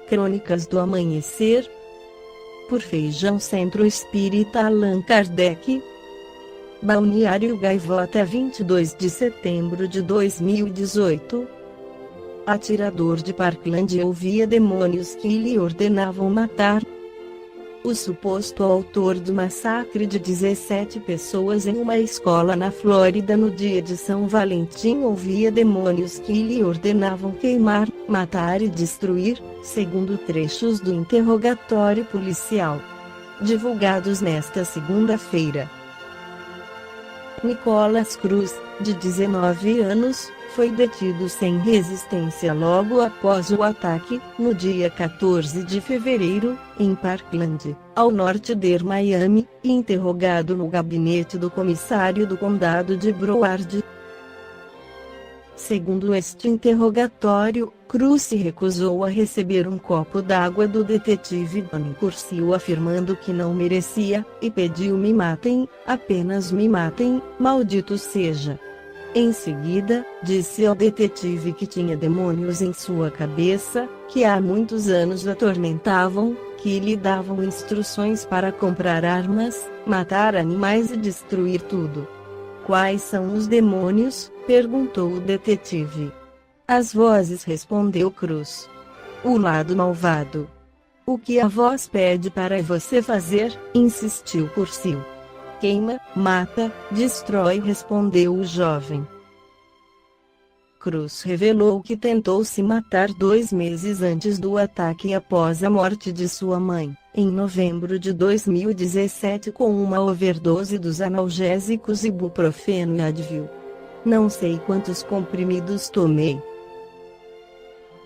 Crônicas do Amanhecer, por Feijão Centro Espírita Allan Kardec. Balneário Gaivota, 22 de setembro de 2018. Atirador de Parkland ouvia demônios que lhe ordenavam matar. O suposto autor do massacre de 17 pessoas em uma escola na Flórida no dia de São Valentim ouvia demônios que lhe ordenavam queimar, matar e destruir, segundo trechos do interrogatório policial divulgados nesta segunda-feira. Nicolas Cruz, de 19 anos, foi detido sem resistência logo após o ataque, no dia 14 de fevereiro, em Parkland, ao norte de Miami, e interrogado no gabinete do comissário do condado de Broward. Segundo este interrogatório, Cruz se recusou a receber um copo d'água do detetive Donnie Curcio, afirmando que não merecia, e pediu: "Me matem, apenas me matem, maldito seja." Em seguida, disse ao detetive que tinha demônios em sua cabeça, que há muitos anos o atormentavam, que lhe davam instruções para comprar armas, matar animais e destruir tudo. "Quais são os demônios?" perguntou o detetive. "As vozes", respondeu Cruz. "O lado malvado." "O que a voz pede para você fazer?" insistiu Curcio. "Queima, mata, destrói", respondeu o jovem. Cruz revelou que tentou se matar 2 meses antes do ataque após a morte de sua mãe, em novembro de 2017, com uma overdose dos analgésicos ibuprofeno e Advil. "Não sei quantos comprimidos tomei.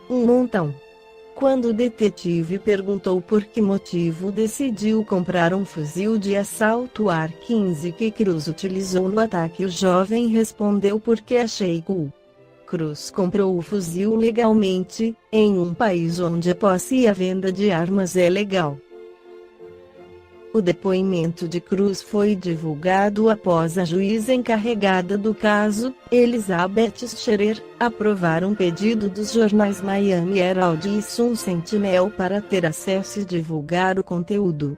Um montão." Quando o detetive perguntou por que motivo decidiu comprar um fuzil de assalto AR-15 que Cruz utilizou no ataque, o jovem respondeu: "Porque achei cool." Cruz comprou o fuzil legalmente, em um país onde a posse e a venda de armas é legal. O depoimento de Cruz foi divulgado após a juíza encarregada do caso, Elizabeth Scherer, aprovar um pedido dos jornais Miami Herald e Sun Sentinel para ter acesso e divulgar o conteúdo.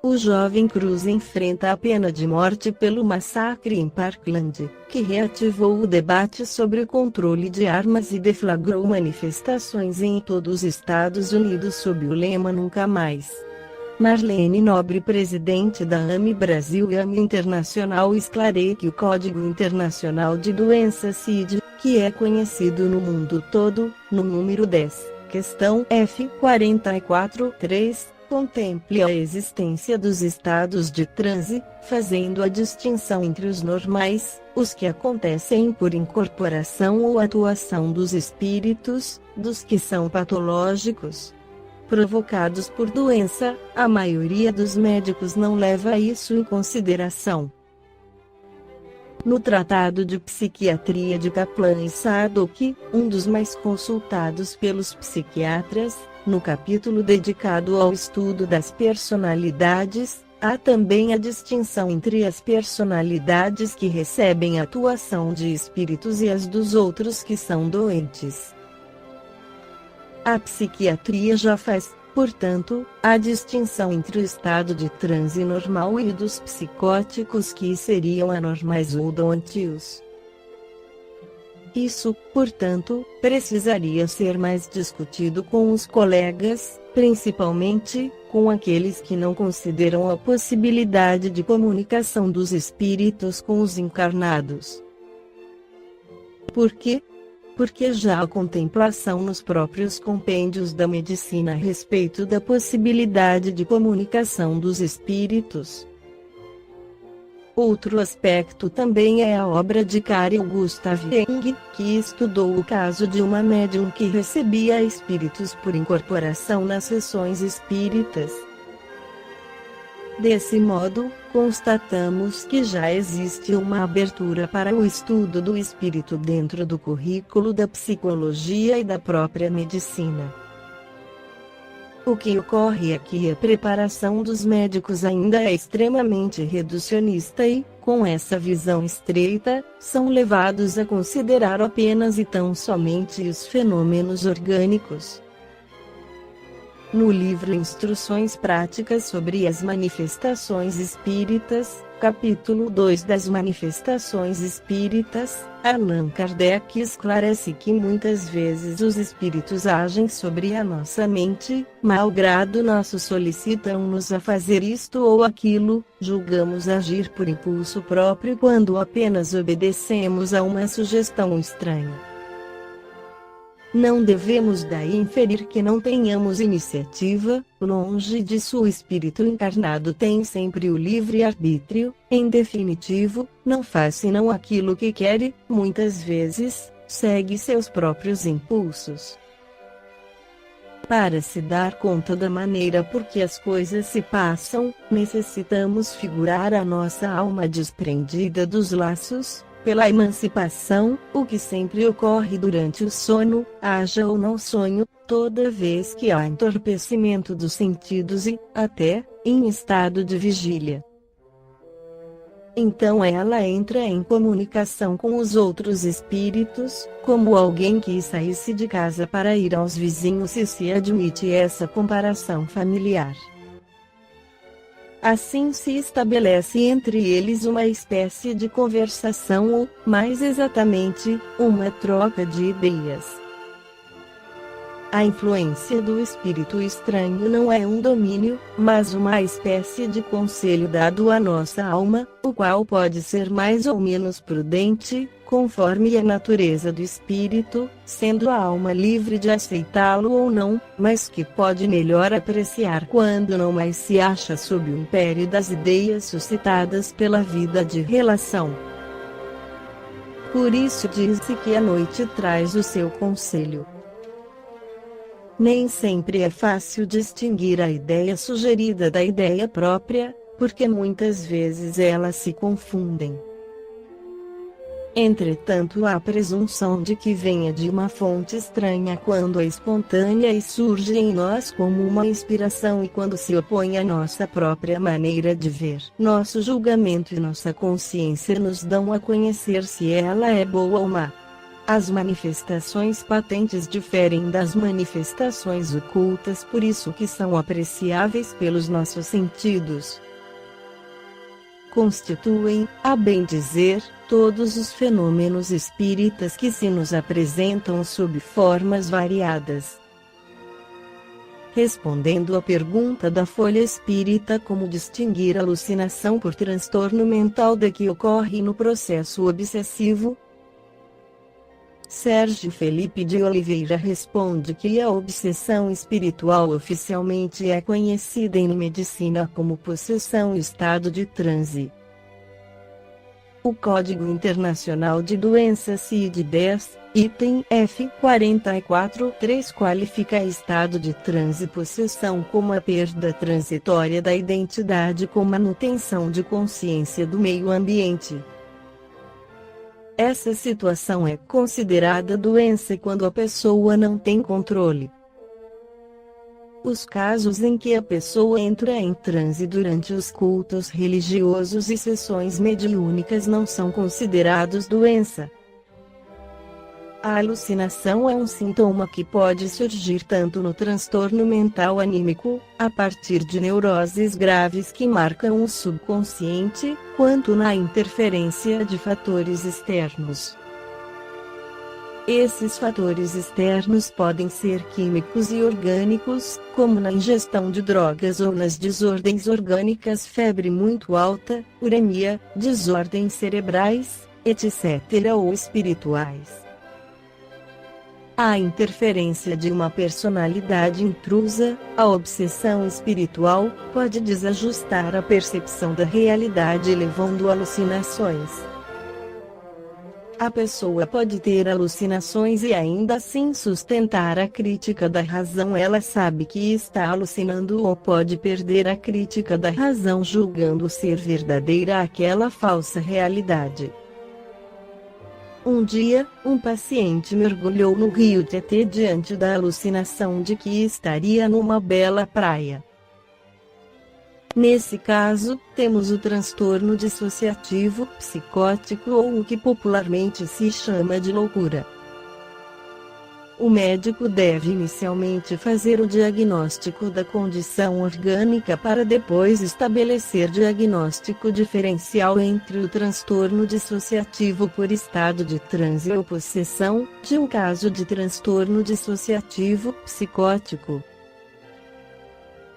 O jovem Cruz enfrenta a pena de morte pelo massacre em Parkland, que reativou o debate sobre o controle de armas e deflagrou manifestações em todos os Estados Unidos sob o lema "Nunca Mais." Marlene Nobre, presidente da AMI Brasil e AMI Internacional, esclarece que o Código Internacional de Doenças CID, que é conhecido no mundo todo, no número 10, questão F44.3, contemple a existência dos estados de transe, fazendo a distinção entre os normais, os que acontecem por incorporação ou atuação dos espíritos, dos que são patológicos, provocados por doença. A maioria dos médicos não leva isso em consideração. No Tratado de Psiquiatria de Kaplan e Sadok, um dos mais consultados pelos psiquiatras, no capítulo dedicado ao estudo das personalidades, há também a distinção entre as personalidades que recebem atuação de espíritos e as dos outros que são doentes. A psiquiatria já faz, portanto, a distinção entre o estado de transe normal e dos psicóticos, que seriam anormais ou doentios. Isso, portanto, precisaria ser mais discutido com os colegas, principalmente com aqueles que não consideram a possibilidade de comunicação dos espíritos com os encarnados. Por quê? Porque já há contemplação nos próprios compêndios da medicina a respeito da possibilidade de comunicação dos espíritos. Outro aspecto também é a obra de Carl Gustav Jung, que estudou o caso de uma médium que recebia espíritos por incorporação nas sessões espíritas. Desse modo, constatamos que já existe uma abertura para o estudo do espírito dentro do currículo da psicologia e da própria medicina. O que ocorre é que a preparação dos médicos ainda é extremamente reducionista e, com essa visão estreita, são levados a considerar apenas e tão somente os fenômenos orgânicos. No livro Instruções Práticas sobre as Manifestações Espíritas, capítulo 2 das Manifestações Espíritas, Allan Kardec esclarece que muitas vezes os espíritos agem sobre a nossa mente, malgrado nosso solicitam-nos a fazer isto ou aquilo, julgamos agir por impulso próprio quando apenas obedecemos a uma sugestão estranha. Não devemos daí inferir que não tenhamos iniciativa, longe disso o espírito encarnado tem sempre o livre-arbítrio, em definitivo, não faz senão aquilo que quer e, muitas vezes, segue seus próprios impulsos. Para se dar conta da maneira por que as coisas se passam, necessitamos figurar a nossa alma desprendida dos laços, pela emancipação, o que sempre ocorre durante o sono, haja ou não sonho, toda vez que há entorpecimento dos sentidos e, até, em estado de vigília. Então ela entra em comunicação com os outros espíritos, como alguém que saísse de casa para ir aos vizinhos se admite essa comparação familiar. Assim se estabelece entre eles uma espécie de conversação ou, mais exatamente, uma troca de ideias. A influência do espírito estranho não é um domínio, mas uma espécie de conselho dado à nossa alma, o qual pode ser mais ou menos prudente, conforme a natureza do espírito, sendo a alma livre de aceitá-lo ou não, mas que pode melhor apreciar quando não mais se acha sob o império das ideias suscitadas pela vida de relação. Por isso diz-se que a noite traz o seu conselho. Nem sempre é fácil distinguir a ideia sugerida da ideia própria, porque muitas vezes elas se confundem. Entretanto, há a presunção de que venha de uma fonte estranha quando é espontânea e surge em nós como uma inspiração e quando se opõe à nossa própria maneira de ver. Nosso julgamento e nossa consciência nos dão a conhecer se ela é boa ou má. As manifestações patentes diferem das manifestações ocultas, por isso que são apreciáveis pelos nossos sentidos. Constituem, a bem dizer, todos os fenômenos espíritas que se nos apresentam sob formas variadas. Respondendo à pergunta da Folha Espírita como distinguir alucinação por transtorno mental da que ocorre no processo obsessivo, Sérgio Felipe de Oliveira responde que a obsessão espiritual oficialmente é conhecida em medicina como possessão e estado de transe. O Código Internacional de Doenças CID-10, item F 44.3 qualifica estado de transe e possessão como a perda transitória da identidade com manutenção de consciência do meio ambiente. Essa situação é considerada doença quando a pessoa não tem controle. Os casos em que a pessoa entra em transe durante os cultos religiosos e sessões mediúnicas não são considerados doença. A alucinação é um sintoma que pode surgir tanto no transtorno mental anímico, a partir de neuroses graves que marcam o subconsciente, quanto na interferência de fatores externos. Esses fatores externos podem ser químicos e orgânicos, como na ingestão de drogas ou nas desordens orgânicas, febre muito alta, uremia, desordens cerebrais, etc. ou espirituais. A interferência de uma personalidade intrusa, a obsessão espiritual, pode desajustar a percepção da realidade levando a alucinações. A pessoa pode ter alucinações e ainda assim sustentar a crítica da razão. Ela sabe que está alucinando ou pode perder a crítica da razão julgando ser verdadeira aquela falsa realidade. Um dia, um paciente mergulhou no rio Tietê diante da alucinação de que estaria numa bela praia. Nesse caso, temos o transtorno dissociativo psicótico ou o que popularmente se chama de loucura. O médico deve inicialmente fazer o diagnóstico da condição orgânica para depois estabelecer diagnóstico diferencial entre o transtorno dissociativo por estado de transe ou possessão, de um caso de transtorno dissociativo psicótico.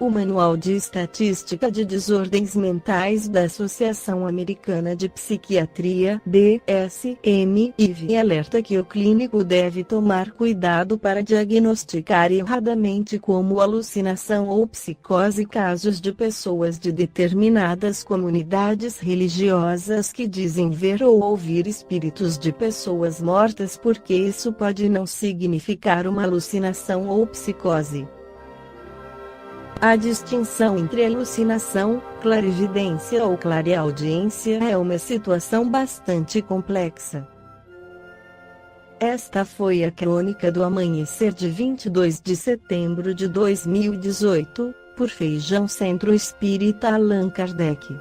O Manual de Estatística de Desordens Mentais da Associação Americana de Psiquiatria, DSM-IV, alerta que o clínico deve tomar cuidado para diagnosticar erradamente como alucinação ou psicose casos de pessoas de determinadas comunidades religiosas que dizem ver ou ouvir espíritos de pessoas mortas, porque isso pode não significar uma alucinação ou psicose. A distinção entre alucinação, clarividência ou clareaudiência é uma situação bastante complexa. Esta foi a Crônica do Amanhecer de 22 de setembro de 2018, por Feijão Centro Espírita Allan Kardec.